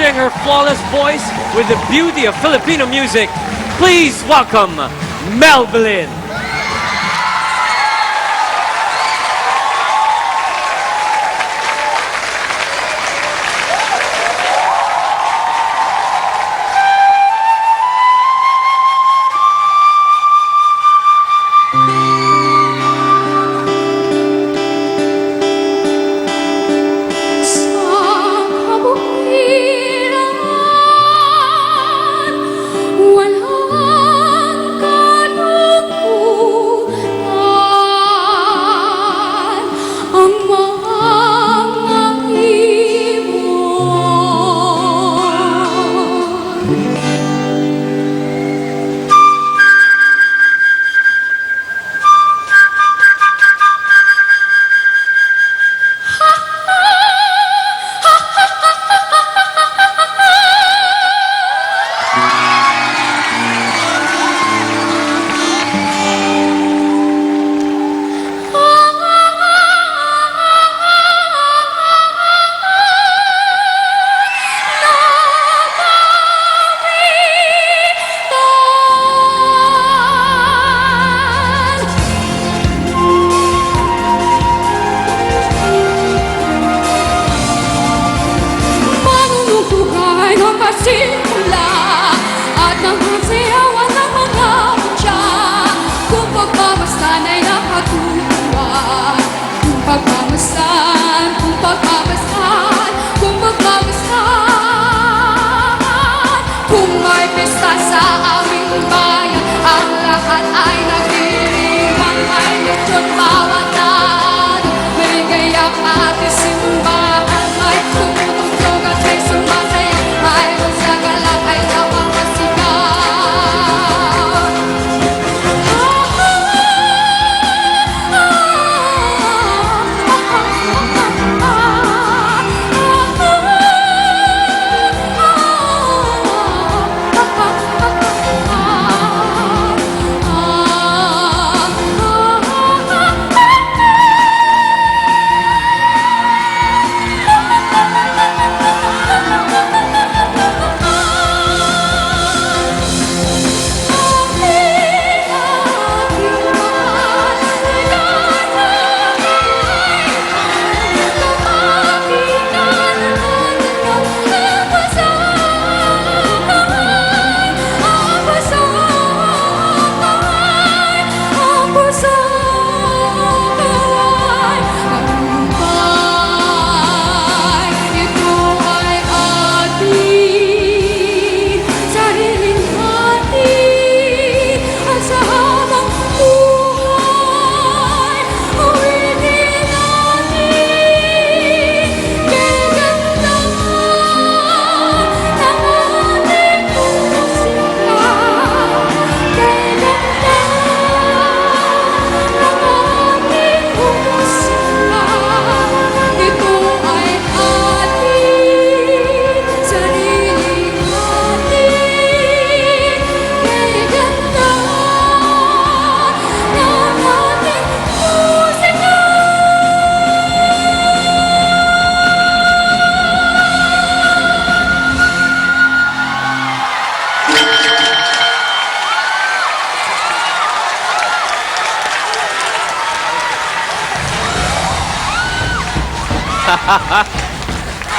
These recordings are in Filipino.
sharing her flawless voice with the beauty of Filipino music. Please welcome Melvin.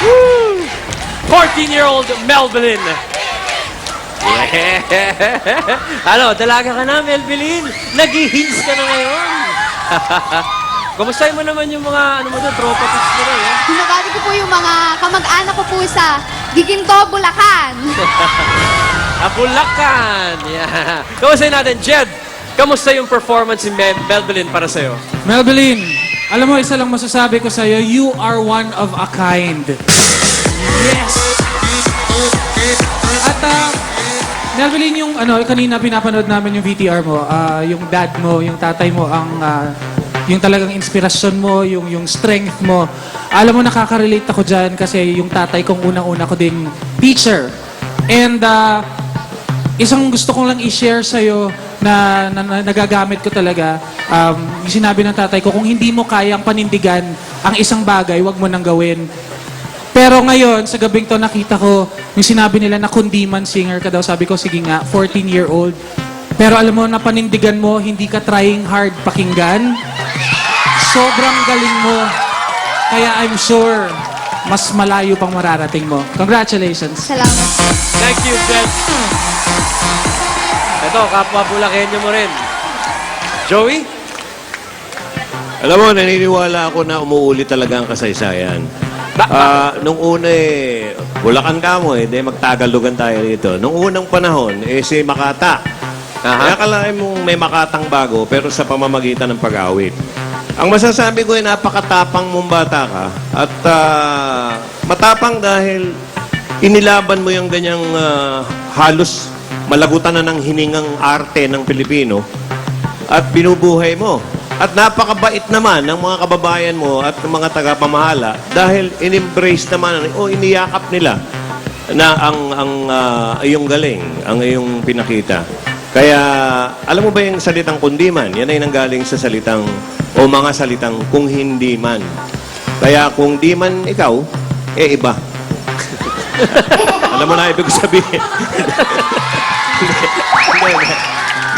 Woo! 14-year-old Melvin. Yeah. Ano, dalaga ka na, Melvin. Nag-hints ka na ngayon. Kumustahin mo naman yung mga, ano mo doon, tropa tips mo doon, eh? Binabati ko po yung mga kamag-anak ko po sa Giginto, Bulacan. Bulacan. Yeah. Kumustahin natin, Jed. Kamusta yung performance ni Melvin para sa'yo? Melvin, alam mo, isa lang masasabi ko sa'yo, you are one of a kind. Yes! At, Melvin, yung kanina pinapanood namin yung VTR mo, yung dad mo, yung tatay mo, yung talagang inspirasyon mo, yung strength mo. Alam mo, nakaka-relate ako dyan kasi yung tatay kong unang-una ko ding teacher. And isang gusto kong lang i-share sa'yo na nagagamit ko talaga. Yung sinabi ng tatay ko, kung hindi mo kayang panindigan ang isang bagay, wag mo nang gawin. Pero Pero ngayon, sa gabing to, nakita ko yung sinabi nila na kundiman singer ka daw. Sabi ko, sige nga, 14-year-old. Pero alam mo, napanindigan mo, hindi ka trying hard pakinggan. Sobrang galing mo. Kaya I'm sure, mas malayo pang mararating mo. Congratulations. Salamat. Thank you, Jed. Ito, kapwa Bulakenyo mo rin. Joey? Alam mo, naniniwala ako na umuuli talaga ang kasaysayan. Nung una Bulacan ka mo magtagalugan tayo dito. Nung unang panahon, si Makata. Kaya kalahin mong may Makatang bago, pero sa pamamagitan ng pag-awit. Ang masasabi ko napakatapang mong bata ka. At matapang dahil inilaban mo yung ganyang halos malagutan na ng hiningang arte ng Pilipino at binubuhay mo. At napakabait naman ng mga kababayan mo at ng mga tagapamahala dahil in-embrace naman o iniyakap nila na ang iyong galing, ang iyong pinakita. Kaya, alam mo ba yung salitang kundiman? Yan ay nanggaling sa salitang o mga salitang kung hindi man. Kaya kung di man ikaw, iba. Alam mo na ibig sabihin.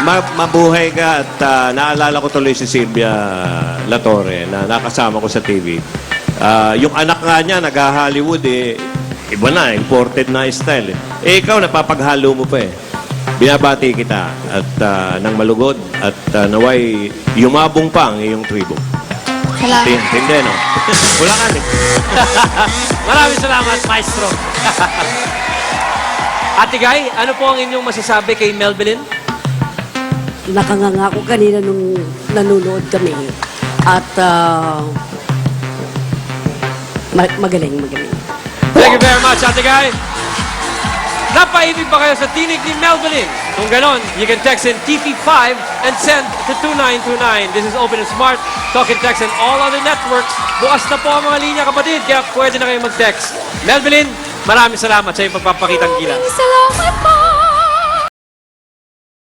Mabuhay ka at naalala ko tuloy si Silvia Latore na nakasama ko sa TV. Yung anak nga niya, nag-Hollywood iba na, imported na style. Ikaw, napapaghalo mo pa Binabati kita at ng malugod at naway yumabong pa ang iyong tribo. Salamat. Tindi, no? Wala ka Maraming salamat, Maestro. Ate Guy, ano po ang inyong masasabi kay Melvin? Nakanganga ko kanina nung nanonood kami. At magaling. Thank you very much, Ate Guy. Napaibig ba kayo sa tinig ni Melvin? Kung ganon, you can text in TP5 and send to 2929. This is Open and Smart, Talk and Text and all other networks. Bukas na po ang mga linya, kapatid, kaya pwede na kayo mag-text. Melvin, maraming salamat sa iyong pagpapakitang gila. Salamat po.